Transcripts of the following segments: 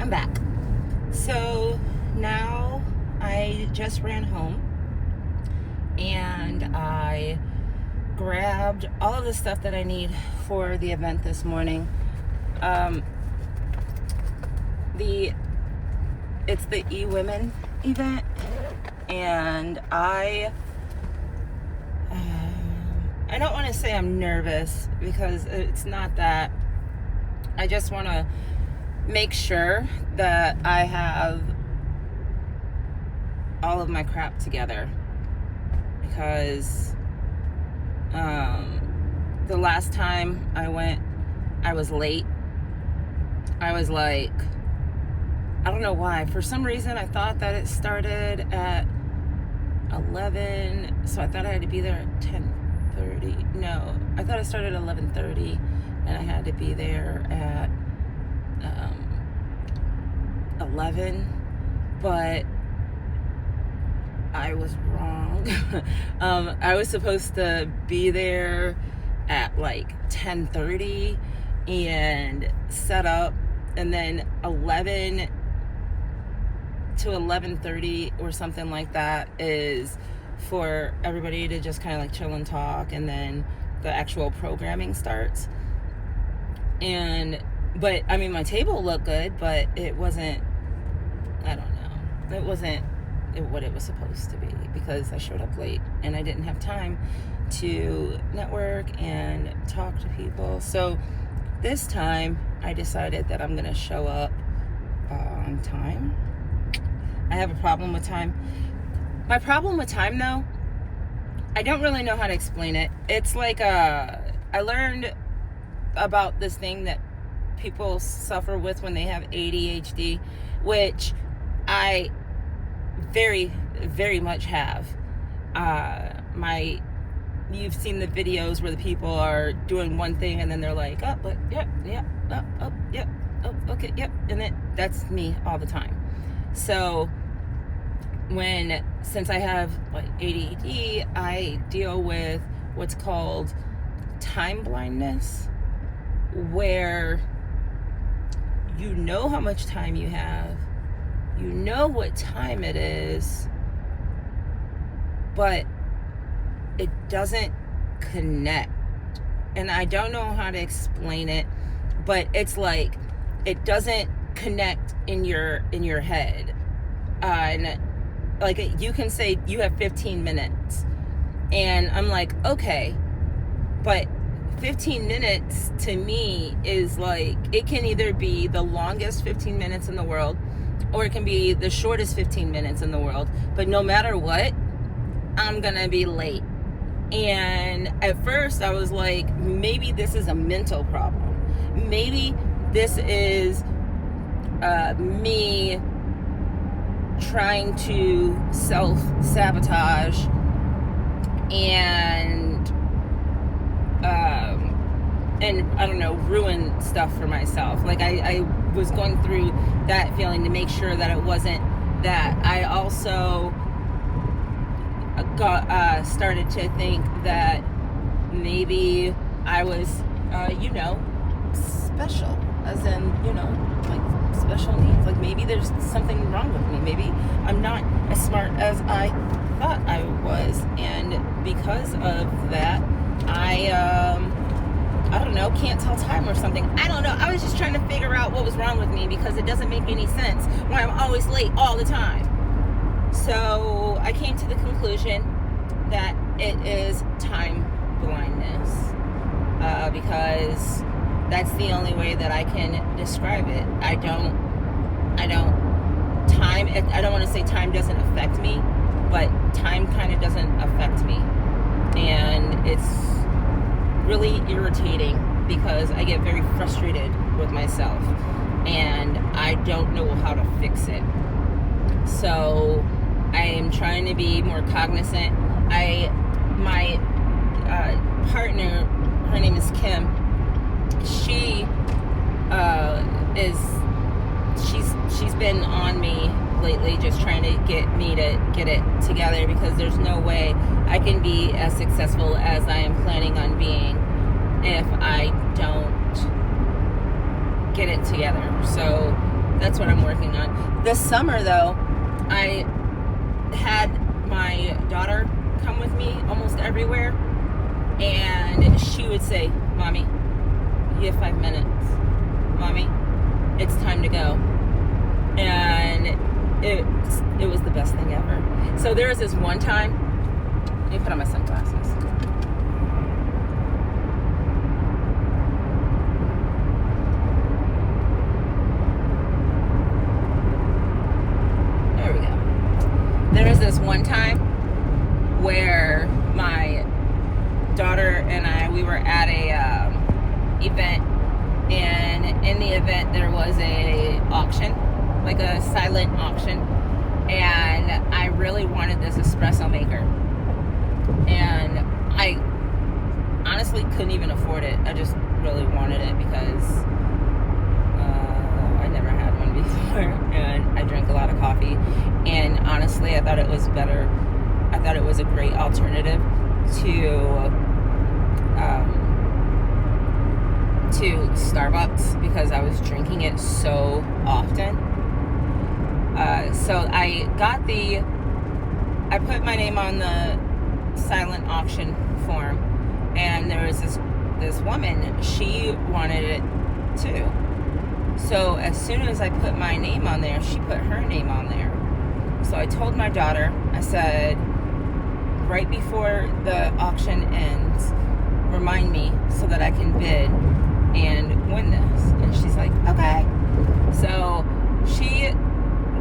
I'm back. So now I just ran home and I grabbed all of the stuff that I need for the event this morning. It's the eWomen event, and I don't want to say I'm nervous because it's not that. I just want to make sure that I have all of my crap together, because the last time I went, I was late. I was like, I don't know why. For some reason, I thought that it started at 11, so I thought I had to be there at 10:30. No, I thought it started at 11:30, and I had to be there at 11, but I was wrong. I was supposed to be there at like 10:30 and set up, and then 11 to 11:30 or something like that is for everybody to just kind of like chill and talk, and then the actual programming starts. But I mean, my table looked good, but it wasn't, I don't know, it wasn't what it was supposed to be, because I showed up late and I didn't have time to network and talk to people. So this time I decided that I'm gonna show up on time. I have a problem with time. My problem with time, though, I don't really know how to explain it. It's like I learned about this thing that people suffer with when they have ADHD, which I very, very much have. You've seen the videos where the people are doing one thing and then they're like, oh, but yep, okay, yep, and then that's me all the time. So since I have like ADD, I deal with what's called time blindness, where you know how much time you have, you know what time it is, but it doesn't connect. And I don't know how to explain it, but it's like it doesn't connect in your head. And like, you can say you have 15 minutes, and I'm like, okay, but 15 minutes to me is like, it can either be the longest 15 minutes in the world, or it can be the shortest 15 minutes in the world. But no matter what, I'm gonna be late. And at first I was like, maybe this is a mental problem. Maybe this is me trying to self-sabotage and I don't know, ruin stuff for myself. Like I was going through that feeling to make sure that it wasn't that. I also started to think that maybe I was special, as in, like special needs. Like maybe there's something wrong with me. Maybe I'm not as smart as I thought I was. And because of that, I don't know, can't tell time or something. I don't know. I was just trying to figure out what was wrong with me, because it doesn't make any sense why I'm always late all the time. So I came to the conclusion that it is time blindness, because that's the only way that I can describe it. I don't want to say time doesn't affect me, but time kind of doesn't affect me. And it's really irritating because I get very frustrated with myself and I don't know how to fix it. So I am trying to be more cognizant. My partner, her name is Kim. She's been on me lately, just trying to get me to get it together, because there's no way I can be as successful as I am planning on being if I don't get it together. So That's what I'm working on. This summer, though, I had my daughter come with me almost everywhere, and she would say, "Mommy, you have 5 minutes. Mommy, it's time to go." And it was the best thing ever. So there was this one time, let me put on my sunglasses. There we go. There was this one time where my daughter and we were at a event, and in the event there was a auction, like a silent auction, and I really wanted this espresso maker, and I honestly couldn't even afford it. I just really wanted it because I never had one before, and I drank a lot of coffee, and honestly I thought it was better. I thought it was a great alternative to Starbucks because I was drinking it so often. So I put my name on the silent auction form, and there was this woman, she wanted it too. So as soon as I put my name on there, she put her name on there. So I told my daughter, I said, right before the auction ends, remind me so that I can bid and win this. And she's like, okay. So she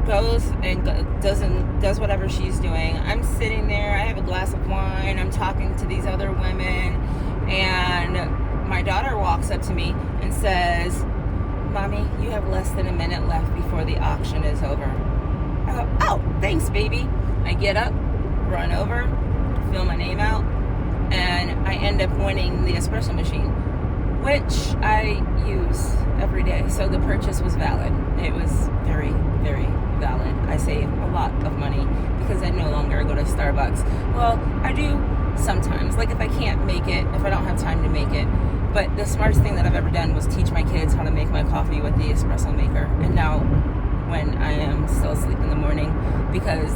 goes and does whatever she's doing. I'm sitting there, I have a glass of wine, I'm talking to these other women, and my daughter walks up to me and says, "Mommy, you have less than a minute left before the auction is over." I go, "Oh, thanks, baby." I get up, run over, fill my name out, and I end up winning the espresso machine, which I use every day. So the purchase was valid. It was very, very valid. I save a lot of money because I no longer go to Starbucks. Well, I do sometimes, like if I can't make it, if I don't have time to make it. But the smartest thing that I've ever done was teach my kids how to make my coffee with the espresso maker. And now when I am still asleep in the morning, because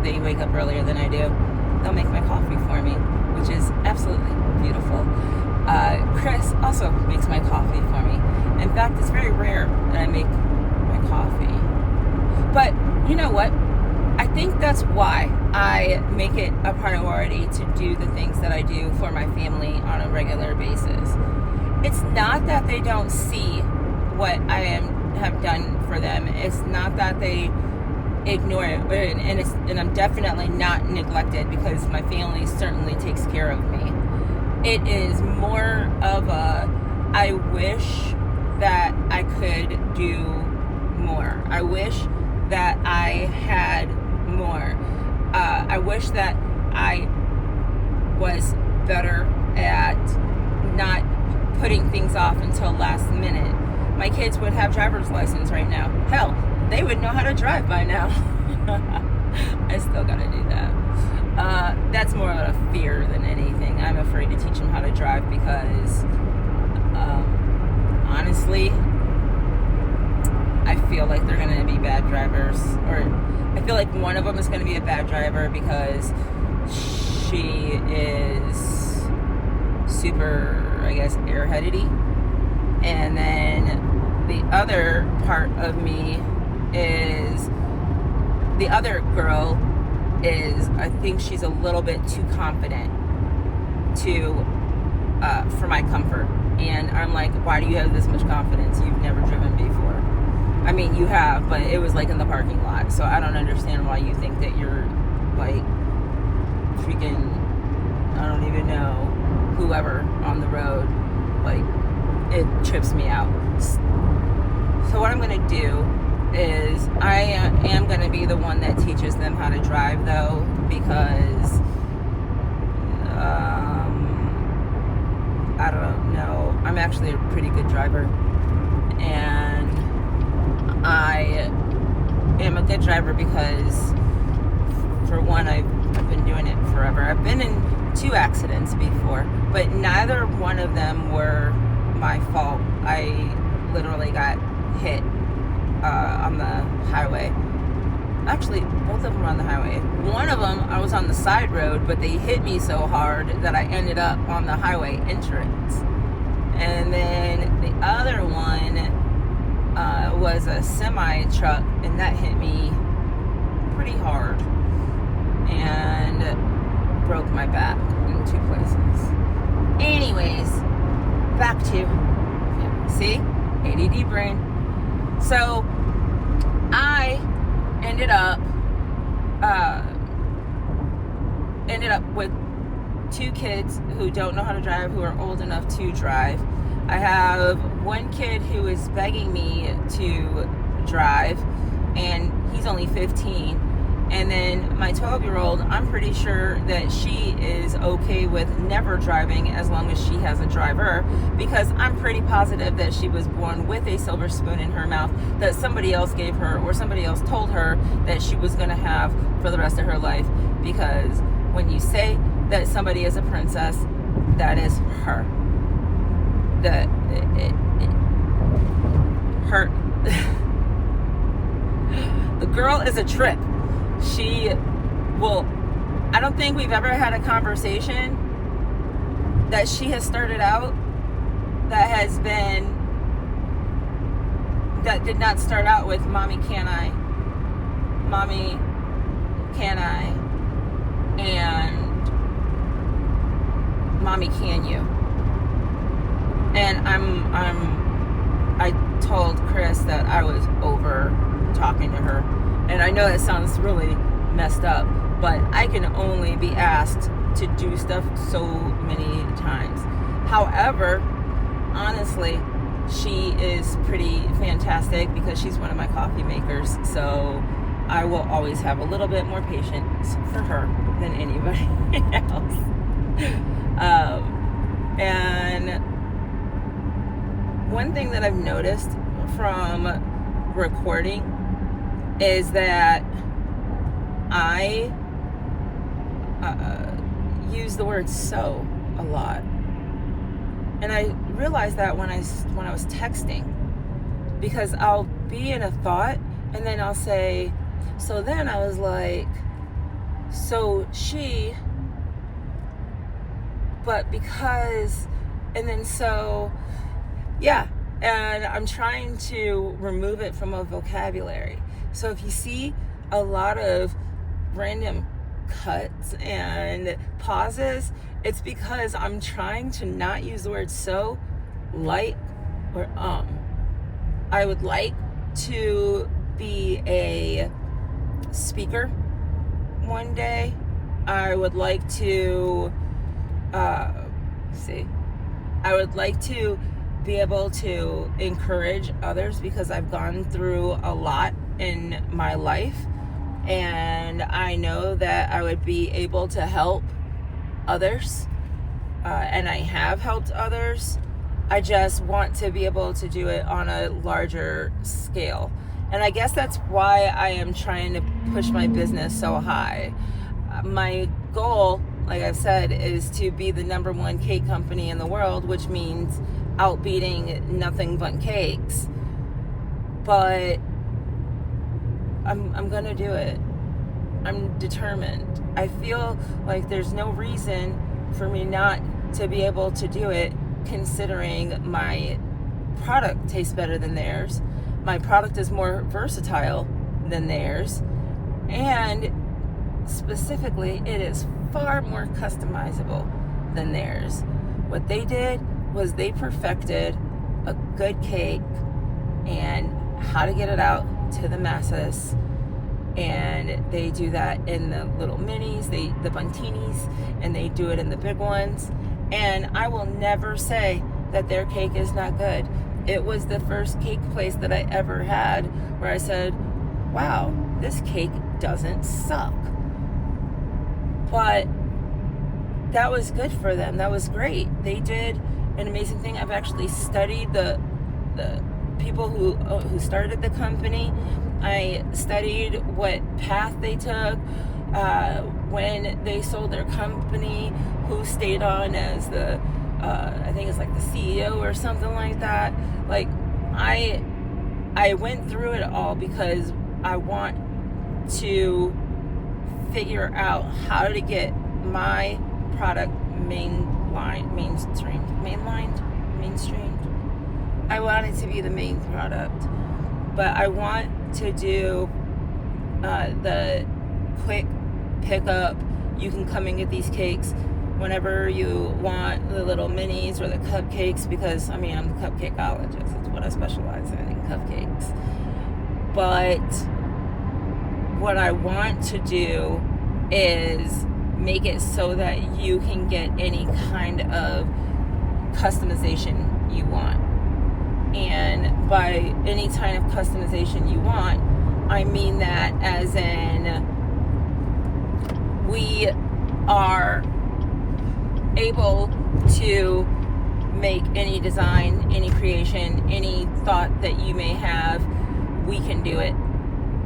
they wake up earlier than I do, they'll make my coffee for me, which is absolutely beautiful. Chris also makes my coffee for me. In fact, it's very rare that I make my coffee. But you know what? I think that's why I make it a priority to do the things that I do for my family on a regular basis. It's not that they don't see what I have done for them. It's not that they ignore it, and I'm definitely not neglected because my family certainly takes care of me. It is more of a, I wish that I could do more. I wish that I had more. I wish that I was better at not putting things off until last minute. My kids would have driver's license right now. Hell, they would know how to drive by now. I still gotta do that. That's more of a fear than anything. I'm afraid to teach them how to drive because honestly, I feel like they're gonna be bad drivers, or I feel like one of them is gonna be a bad driver because she is super, I guess, airheadedy. And then the other part of me is, the other girl is, I think she's a little bit too confident for my comfort. And I'm like, why do you have this much confidence? You've never driven before. I mean, you have, but it was like in the parking lot. So I don't understand why you think that you're like freaking, I don't even know, whoever on the road. Like, it trips me out. So what I'm going to do is I am going to be the one that teaches them how to drive, though, because I don't know. I'm actually a pretty good driver, and I am a good driver because, for one, I've been doing it forever. I've been in 2 accidents before, but neither one of them were my fault. I literally got hit on the highway. Actually, both of them were on the highway. One of them, I was on the side road, but they hit me so hard that I ended up on the highway entrance. And then the other one was a semi truck, and that hit me pretty hard and broke my back in 2 places. Anyways, back to, see, ADD brain. So I ended up with 2 kids who don't know how to drive, who are old enough to drive. I have one kid who is begging me to drive, and he's only 15. And then my 12-year-old, I'm pretty sure that she is okay with never driving as long as she has a driver, because I'm pretty positive that she was born with a silver spoon in her mouth that somebody else gave her, or somebody else told her that she was going to have for the rest of her life. Because when you say that somebody is a princess, that is her. Her. The girl is a trip. She will, I don't think we've ever had a conversation that she has started out that did not start out with mommy can I, and mommy can you. And I told Chris that I was over talking to her. And I know that sounds really messed up, but I can only be asked to do stuff so many times. However, honestly, she is pretty fantastic because she's one of my coffee makers. So I will always have a little bit more patience for her than anybody else. And one thing that I've noticed from recording is that I use the word so a lot. And I realized that when I was texting, because I'll be in a thought and then I'll say, so then I was like, so she, but because, and then so, yeah. And I'm trying to remove it from a vocabulary. So if you see a lot of random cuts and pauses, it's because I'm trying to not use the word so, like, or I would like to be a speaker one day. I would like to, I would like to be able to encourage others, because I've gone through a lot in my life, and I know that I would be able to help others, and I have helped others. I just want to be able to do it on a larger scale. And I guess that's why I am trying to push my business so high. My goal, like I've said, is to be the #1 cake company in the world, which means outbeating Nothing Bundt Cakes. But I'm gonna do it. I'm determined. I feel like there's no reason for me not to be able to do it, considering my product tastes better than theirs. My product is more versatile than theirs, and specifically, it is far more customizable than theirs. What they did was they perfected a good cake and how to get it out to the masses. And they do that in the little minis, the Bundtinis, and they do it in the big ones. And I will never say that their cake is not good. It was the first cake place that I ever had where I said, wow, this cake doesn't suck. But that was good for them. That was great. They did an amazing thing. I've actually studied the people who started the company. I studied what path they took when they sold their company, who stayed on as the I think it's like the CEO or something like that. Like I I went through it all because I want to figure out how to get my product mainstreamed. I want it to be the main product, but I want to do the quick pickup. You can come and get these cakes whenever you want, the little minis or the cupcakes, because I'm the cupcakeologist. That's what I specialize in cupcakes. But what I want to do is make it so that you can get any kind of customization you want. And by any kind of customization you want, I mean that as in we are able to make any design, any creation, any thought that you may have. We can do it,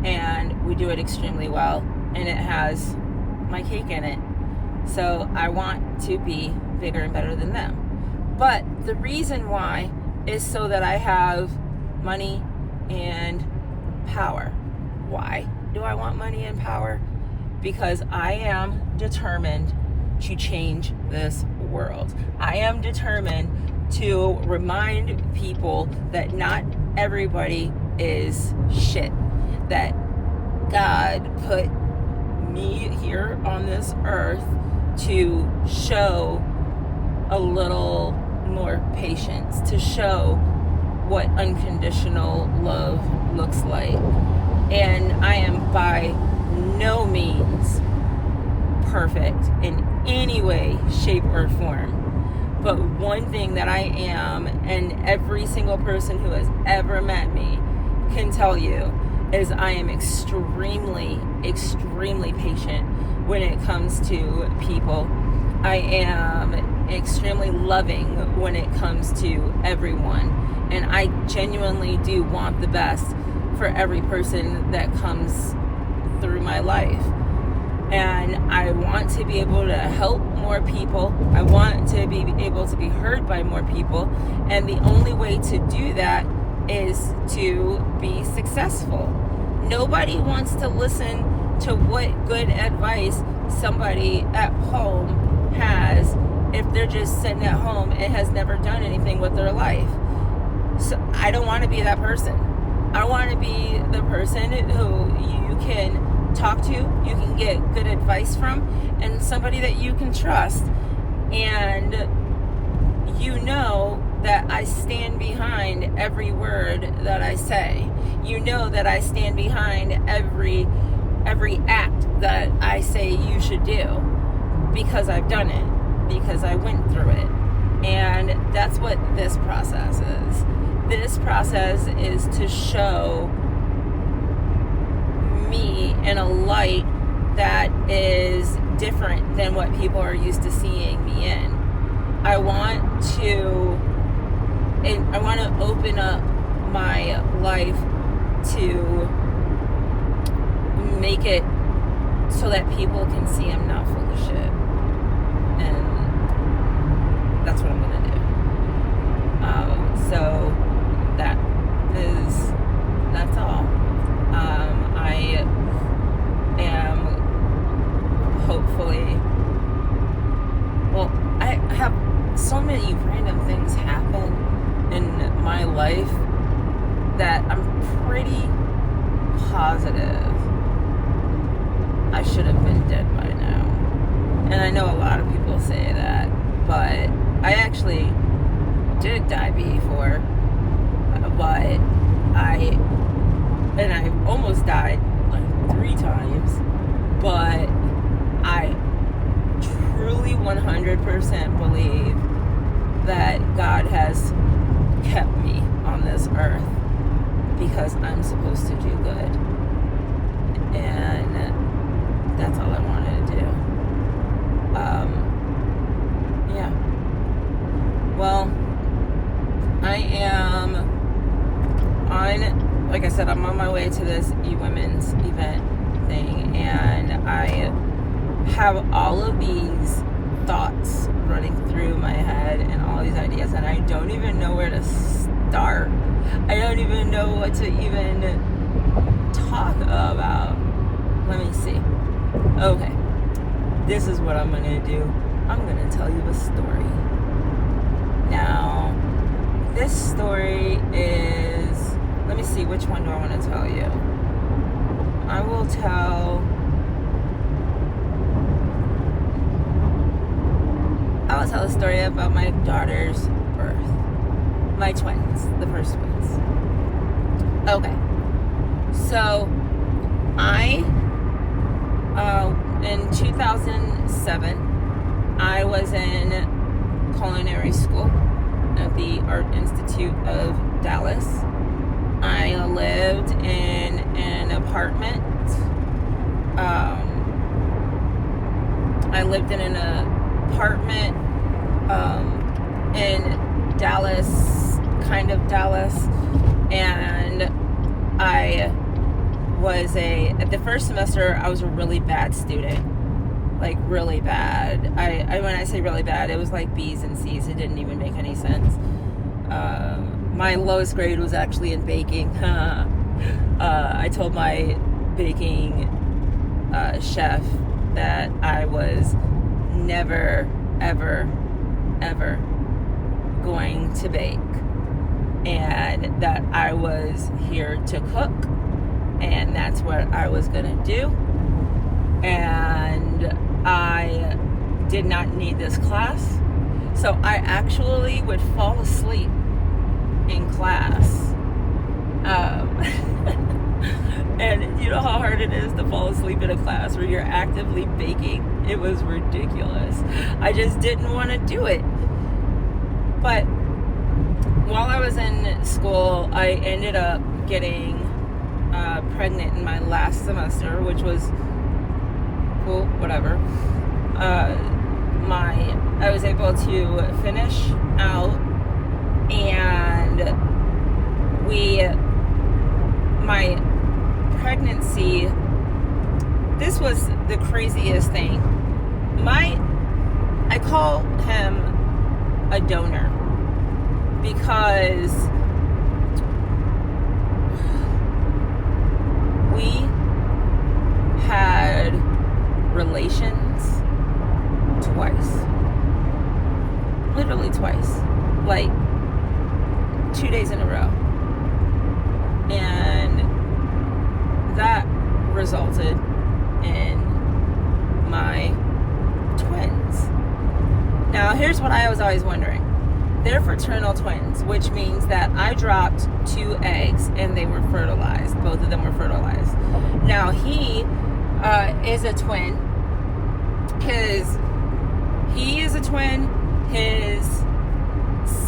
and we do it extremely well, and it has my cake in it. So I want to be bigger and better than them. But the reason why is so that I have money and power. Why do I want money and power? Because I am determined to change this world. I am determined to remind people that not everybody is shit. That God put me here on this earth to show a little more patience, to show what unconditional love looks like. And I am by no means perfect in any way, shape, or form. But one thing that I am, and every single person who has ever met me can tell you, is I am extremely, extremely patient when it comes to people. I am extremely loving when it comes to everyone. And I genuinely do want the best for every person that comes through my life. And I want to be able to help more people. I want to be able to be heard by more people. And the only way to do that is to be successful. Nobody wants to listen to what good advice somebody at home has if they're just sitting at home and has never done anything with their life. So I don't want to be that person. I want to be the person who you can talk to, you can get good advice from, and somebody that you can trust. And you know that I stand behind every word that I say. You know that I stand behind every act that I say you should do, because I've done it, because I went through it. And that's what this process is. This process is to show me in a light that is different than what people are used to seeing me in. I want to open up my life to make it so that people can see I'm not full of shit. And that's what I'm going to do. So that's all. I am hopefully, I have so many random things happen in my life that I'm pretty positive I should have been dead by now. And I know a lot of people say that, but I actually did die before, but I almost died like 3 times, but I truly 100% believe that God has kept me on this earth because I'm supposed to do good. And that's all I wanted to do. Yeah. Well, I am on, like I said, I'm on my way to this women's event thing, and I have all of these thoughts running through my head and all these ideas, and I don't even know where to start. I don't even know what to even talk about. Let me see. Okay. This is what I'm gonna do. I'm gonna tell you a story. Now, this story is, let me see, which one do I want to tell you? I will tell, a story about my daughter's birth. My twins, the first twins. Okay. So, in 2007, I was in culinary school at the Art Institute of Dallas. I lived in an apartment. I lived in an apartment in Dallas, kind of Dallas, and at the first semester, I was a really bad student. Like, really bad. When I say really bad, it was like B's and C's. It didn't even make any sense. My lowest grade was actually in baking. I told my baking chef that I was never, ever, ever going to bake, and that I was here to cook, and that's what I was gonna do. And I did not need this class, so I actually would fall asleep in class. And you know how hard it is to fall asleep in a class where you're actively baking? It was ridiculous. I just didn't want to do it. But while I was in school, I ended up getting pregnant in my last semester, which was cool, whatever. I was able to finish out, and my pregnancy, this was the craziest thing. I call him a donor because we had relations twice. Literally twice. Like 2 days in a row. And that resulted in my twins. Now, here's what I was always wondering. They're fraternal twins, which means that I dropped 2 eggs and they were fertilized. Both of them were fertilized. Now, he is a twin. He is a twin. His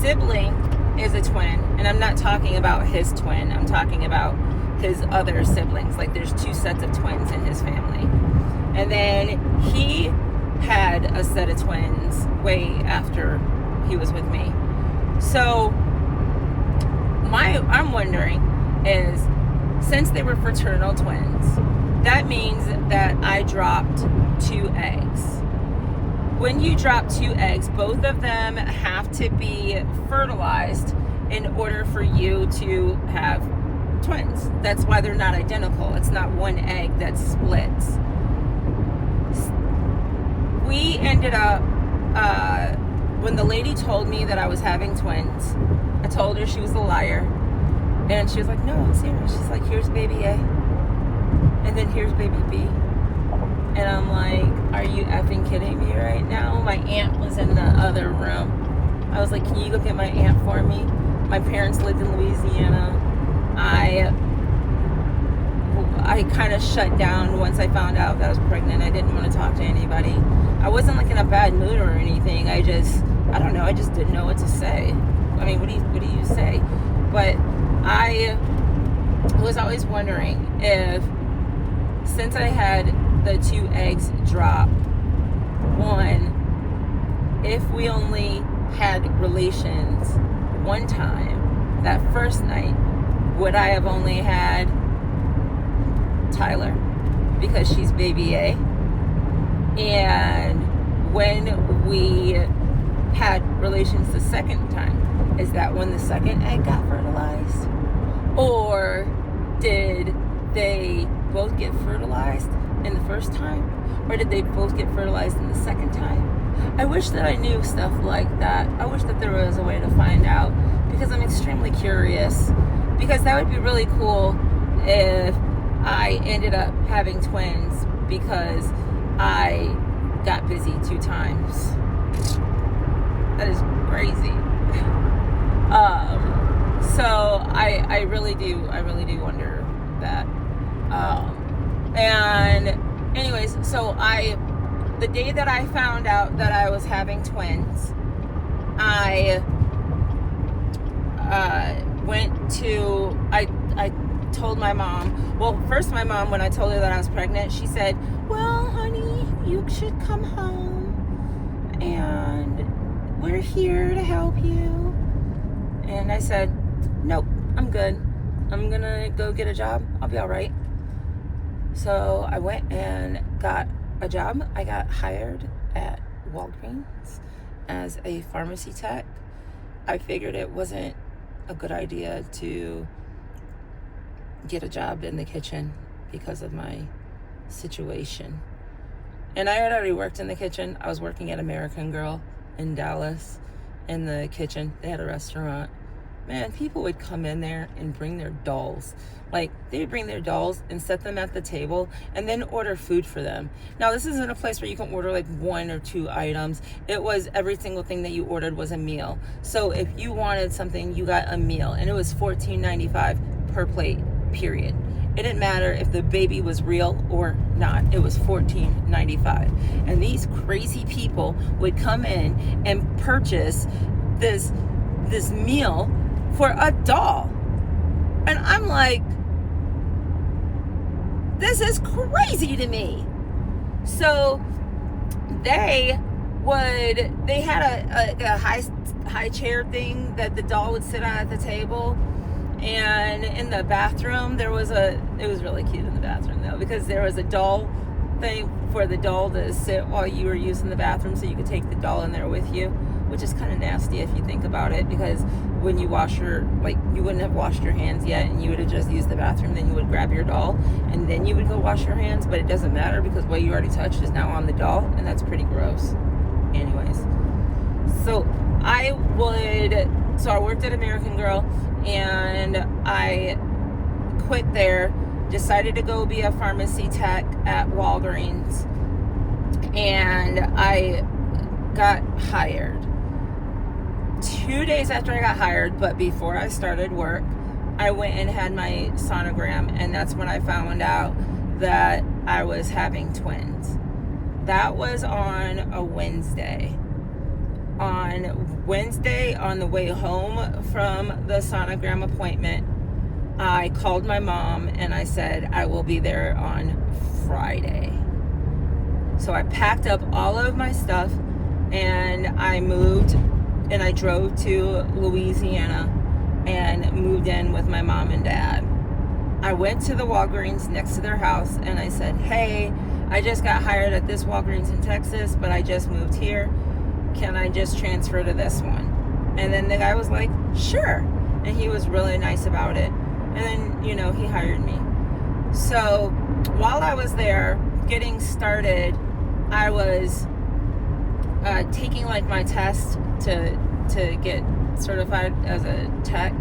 sibling is a twin. And I'm not talking about his twin. I'm talking about his other siblings. Like, there's 2 sets of twins in his family. And then he had a set of twins way after he was with me. So I'm wondering is, since they were fraternal twins, that means that I dropped 2 eggs. When you drop 2 eggs, both of them have to be fertilized in order for you to have twins. That's why they're not identical. It's not one egg that splits. We ended up, when the lady told me that I was having twins, I told her she was a liar. And she was like, no, I'm serious. She's like, here's baby A. And then here's baby B. And I'm like, are you effing kidding me right now? My aunt was in the other room. I was like, can you go get my aunt for me? My parents lived in Louisiana. I kind of shut down once I found out that I was pregnant. I didn't want to talk to anybody. I wasn't like in a bad mood or anything. I don't know. I just didn't know what to say. I mean, what do you say? But I was always wondering if, since I had the 2 eggs drop, one, if we only had relations one time, that first night, would I have only had Tyler because she's baby A? And when we had relations the second time, is that when the second egg got fertilized? Or did they both get fertilized in the first time? Or did they both get fertilized in the second time? I wish that I knew stuff like that. I wish that there was a way to find out, because I'm extremely curious. Because that would be really cool if I ended up having twins because I got busy 2 times. That is crazy. So I really do wonder that. And anyways, so the day that I found out that I was having twins, I told my mom. Well, first my mom, when I told her that I was pregnant, she said, well, honey, you should come home and we're here to help you. And I said, nope, I'm good. I'm gonna go get a job. I'll be all right. So I went and got a job. I got hired at Walgreens as a pharmacy tech. I figured it wasn't a good idea to get a job in the kitchen because of my situation. And I had already worked in the kitchen. I was working at American Girl in Dallas in the kitchen. They had a restaurant. Man, people would come in there and bring their dolls. Like, they would bring their dolls and set them at the table and then order food for them. Now, this isn't a place where you can order like 1 or 2 items. It was every single thing that you ordered was a meal. So if you wanted something, you got a meal, and it was $14.95 per plate, period. It didn't matter if the baby was real or not. It was $14.95. And these crazy people would come in and purchase this meal for a doll. And I'm like, this is crazy to me. So they had a high chair thing that the doll would sit on at the table. And in the bathroom, it was really cute in the bathroom though, because there was a doll thing for the doll to sit while you were using the bathroom, so you could take the doll in there with you, which is kind of nasty if you think about it, because when you you wouldn't have washed your hands yet, and you would have just used the bathroom, then you would grab your doll, and then you would go wash your hands, but it doesn't matter because what you already touched is now on the doll, and that's pretty gross. Anyways, so I worked at American Girl, and I quit there, decided to go be a pharmacy tech at Walgreens, and I got hired 2 days after I got hired. But before I started work, I went and had my sonogram, and that's when I found out that I was having twins. That was on a Wednesday. On Wednesday, on the way home from the sonogram appointment, I called my mom and I said I will be there on Friday. So I packed up all of my stuff and I moved, and I drove to Louisiana and moved in with my mom and dad. I went to the Walgreens next to their house and I said, hey, I just got hired at this Walgreens in Texas, but I just moved here. Can I just transfer to this one? And then the guy was like, sure. And he was really nice about it. And then, he hired me. So while I was there getting started, I was taking my test to get certified as a tech.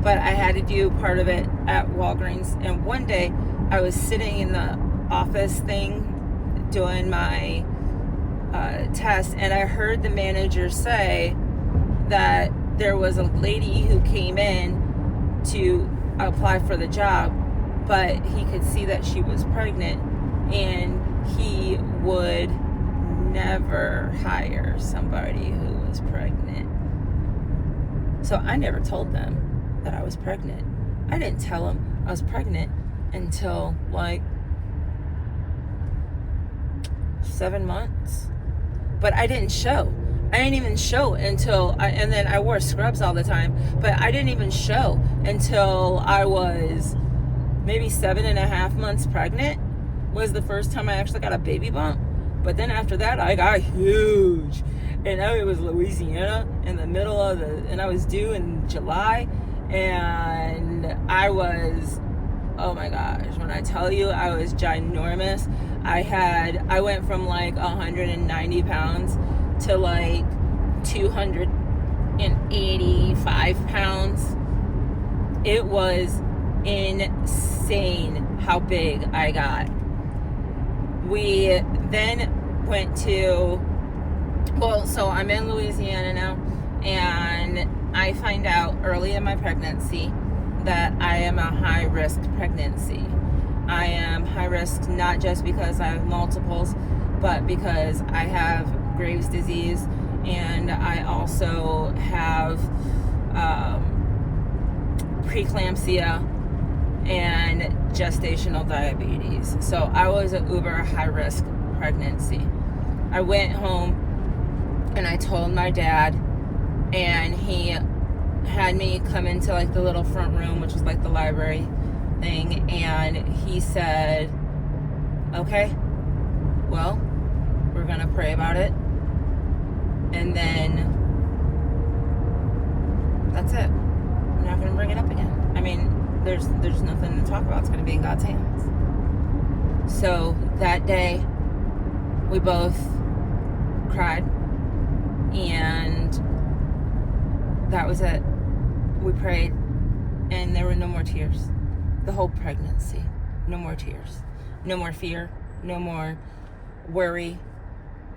But I had to do part of it at Walgreens. And one day I was sitting in the office thing doing my test, and I heard the manager say that there was a lady who came in to apply for the job, but he could see that she was pregnant, and he would never hire somebody who was pregnant. So I never told them that I was pregnant. I didn't tell them I was pregnant until 7 months. But I didn't show. I didn't even show until and then I wore scrubs all the time, but I didn't even show until I was maybe 7.5 months pregnant, was the first time I actually got a baby bump. But then after that, I got huge. and it was Louisiana in the middle of and I was due in July, and I was, oh my gosh, when I tell you I was ginormous. I went from like 190 pounds to like 285 pounds. It was insane how big I got. We then went to, so I'm in Louisiana now, and I find out early in my pregnancy that I am a high-risk pregnancy. I am high risk not just because I have multiples, but because I have Graves' disease, and I also have preeclampsia and gestational diabetes. So I was an uber high-risk pregnancy. I went home and I told my dad, and he had me come into like the little front room, which was like the library thing, and he said, okay, well, we're gonna pray about it, and then that's it. We're not gonna bring it up again. I mean, there's nothing to talk about. It's gonna be in God's hands. So that day we both cried, and that was it. We prayed, and there were no more tears. The whole pregnancy, no more tears, no more fear, no more worry,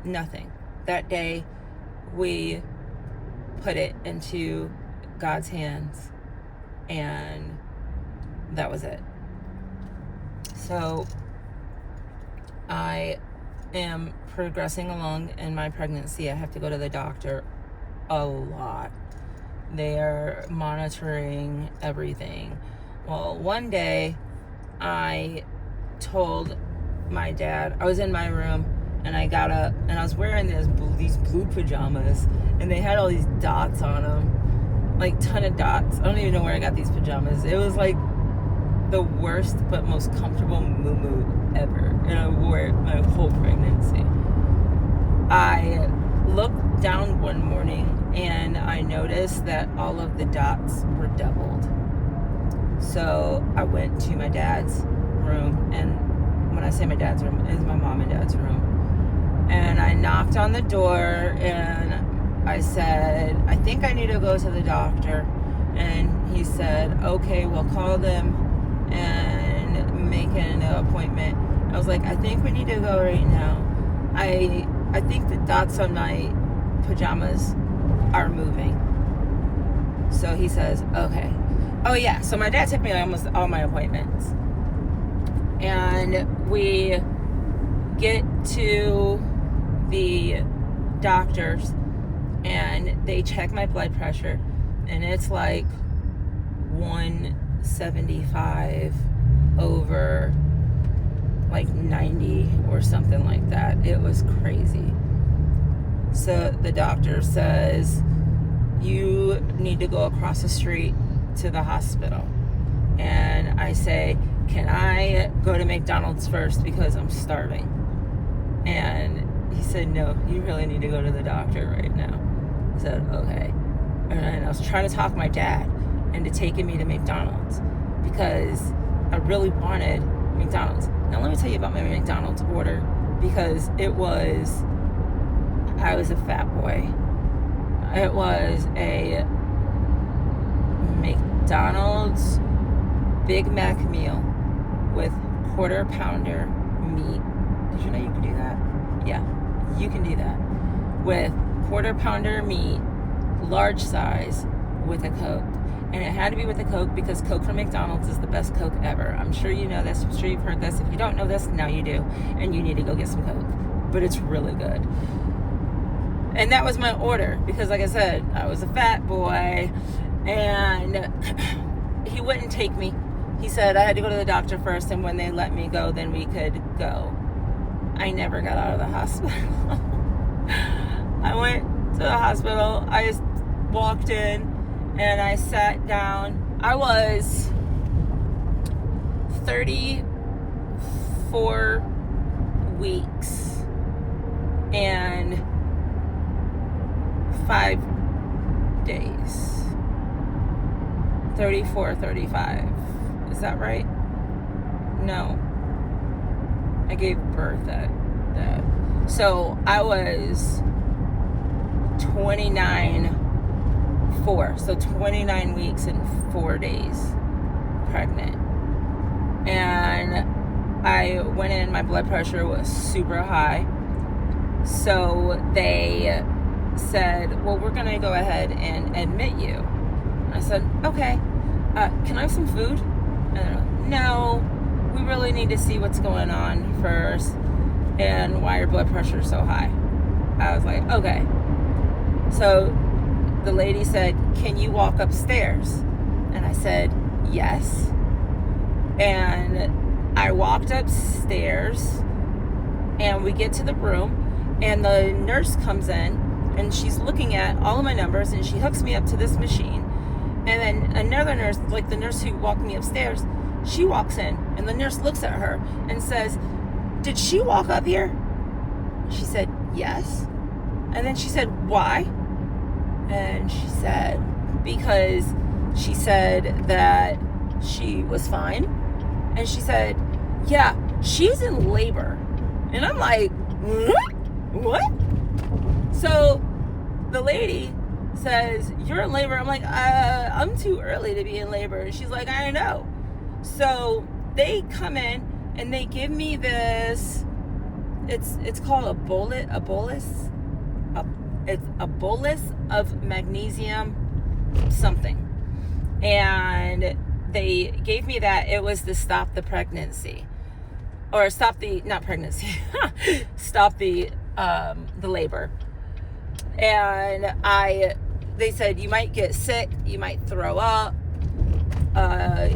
nothing. That day we put it into God's hands, and that was it. So I am progressing along in my pregnancy. I have to go to the doctor a lot. They are monitoring everything. Well, one day I told my dad, I was in my room, and I got up, and I was wearing these blue pajamas, and they had all these dots on them, like ton of dots. I don't even know where I got these pajamas. It was like the worst but most comfortable muumuu ever, and I wore it my whole pregnancy. I looked down one morning, and I noticed that all of the dots were doubled. So I went to my dad's room, and when I say my dad's room, it's my mom and dad's room. And I knocked on the door, and I said, I think I need to go to the doctor. And he said, okay, we'll call them and make an appointment. I was like, I think we need to go right now. I think the dots on my pajamas are moving. So he says, okay. Oh yeah, so my dad took me almost all my appointments. And we get to the doctors, and they check my blood pressure, and it's like 175 over like 90 or something like that. It was crazy. So the doctor says, you need to go across the street to the hospital. And I say, can I go to McDonald's first because I'm starving? And he said, no, you really need to go to the doctor right now. I said, okay. And I was trying to talk my dad into taking me to McDonald's because I really wanted McDonald's. Now let me tell you about my McDonald's order, because I was a fat boy. It was a McDonald's Big Mac meal with quarter pounder meat. Did you know you could do that? Yeah, you can do that. With quarter pounder meat, large size, with a Coke. And it had to be with a Coke because Coke from McDonald's is the best Coke ever. I'm sure you know this. I'm sure you've heard this. If you don't know this, now you do. And you need to go get some Coke. But it's really good. And that was my order because, like I said, I was a fat boy. And he wouldn't take me. He said I had to go to the doctor first, and when they let me go, then we could go. I never got out of the hospital. I went to the hospital. I just walked in, and I sat down. I was 34 weeks, and 35 days. 34, 35. Is that right? No. I gave birth at that. So I was 4. So 29 weeks and 4 days pregnant. And I went in, my blood pressure was super high. So they said, well, we're going to go ahead and admit you. I said, okay, can I have some food? And they're like, no, we really need to see what's going on first and why your blood pressure is so high. I was like, okay. So the lady said, can you walk upstairs? And I said, yes. And I walked upstairs and we get to the room and the nurse comes in and she's looking at all of my numbers and she hooks me up to this machine. And then another nurse, like the nurse who walked me upstairs, she walks in and the nurse looks at her and says, did she walk up here? She said, yes. And then she said, why? And she said, because she said that she was fine. And she said, yeah, she's in labor. And I'm like, what? So the lady says, you're in labor. I'm like, I'm too early to be in labor. And she's like, I know. So they come in and they give me this, it's called a bolus of magnesium something. And they gave me that. It was to stop the pregnancy. Or stop the, not pregnancy, stop the labor. And they said, you might get sick, you might throw up,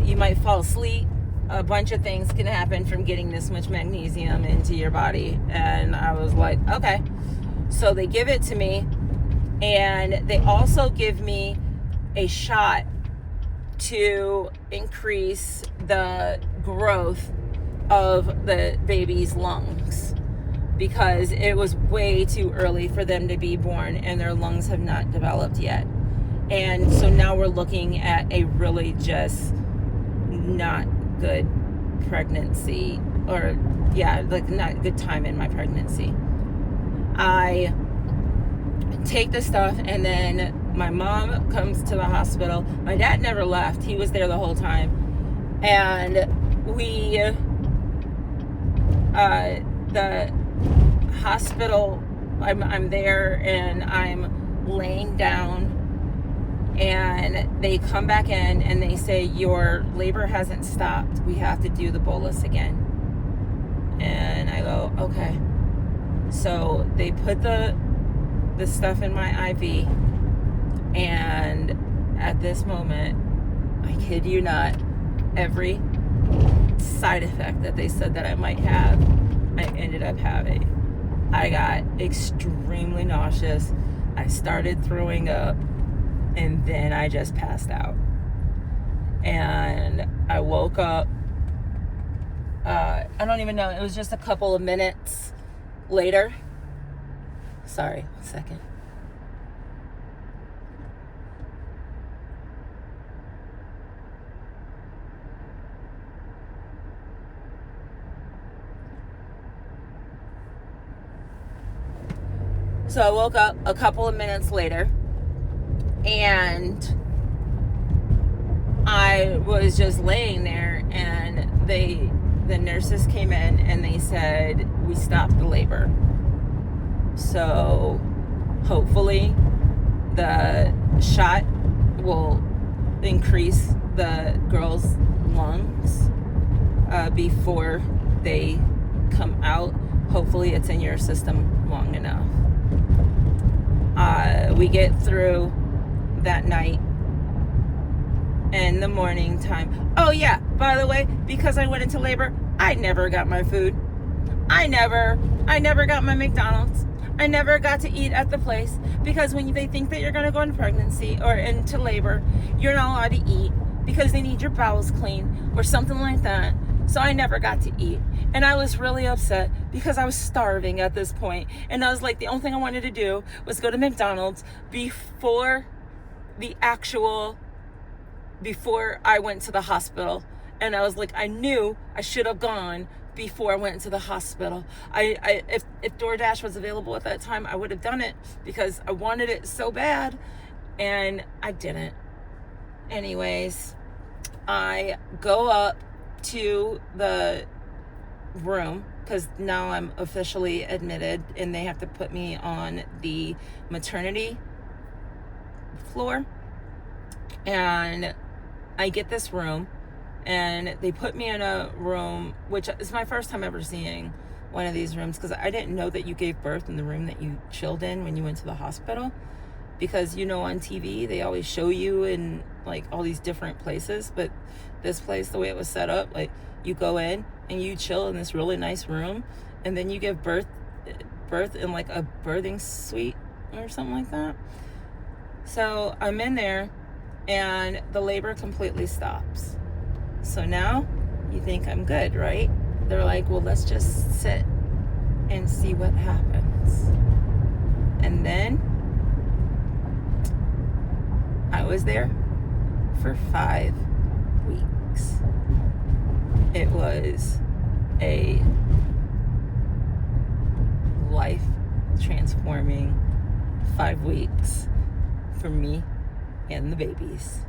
you might fall asleep. A bunch of things can happen from getting this much magnesium into your body. And I was like, okay. So they give it to me, and they also give me a shot to increase the growth of the baby's lungs, because it was way too early for them to be born and their lungs have not developed yet. And so now we're looking at a really just not good pregnancy, or like not good time in my pregnancy. I take the stuff, and then my mom comes to the hospital. My dad never left. He was there the whole time. And the hospital, I'm there and I'm laying down, and they come back in and they say, your labor hasn't stopped. We have to do the bolus again. And I go, okay. So they put the stuff in my IV, and at this moment, I kid you not, every side effect that they said that I might have, I ended up having. I got extremely nauseous. I started throwing up, and then I just passed out. And I woke up, I don't even know, it was just a couple of minutes later. Sorry, 1 second. So I woke up a couple of minutes later, and I was just laying there, and the nurses came in and they said, we stopped the labor. So hopefully the shot will increase the girl's lungs before they come out. Hopefully it's in your system long enough. We get through that night. In the morning time. Oh yeah, by the way, because I went into labor, I never got my food. I never got my McDonald's. I never got to eat at the place, because when they think that you're going to go into pregnancy or into labor, you're not allowed to eat because they need your bowels clean or something like that. So I never got to eat. And I was really upset because I was starving at this point. And I was like, the only thing I wanted to do was go to McDonald's before I went to the hospital. And I was like, I knew I should have gone before I went to the hospital. If DoorDash was available at that time, I would have done it because I wanted it so bad, and I didn't. Anyways, I go up to the room because now I'm officially admitted, and they have to put me on the maternity floor. And I get this room, and they put me in a room, which is my first time ever seeing one of these rooms, because I didn't know that you gave birth in the room that you chilled in when you went to the hospital. Because, you know, on TV, they always show you in, like, all these different places. But this place, the way it was set up, like, you go in and you chill in this really nice room, and then you give birth in, like, a birthing suite or something like that. So I'm in there, and the labor completely stops. So now you think I'm good, right? They're like, well, let's just sit and see what happens. And then I was there for 5 weeks. It was a life-transforming 5 weeks for me and the babies.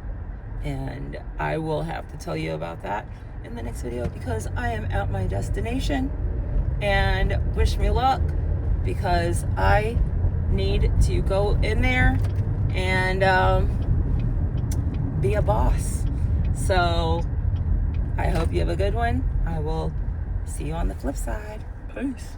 And I will have to tell you about that in the next video, because I am at my destination. And wish me luck, because I need to go in there and be a boss. So I hope you have a good one. I will see you on the flip side. Peace.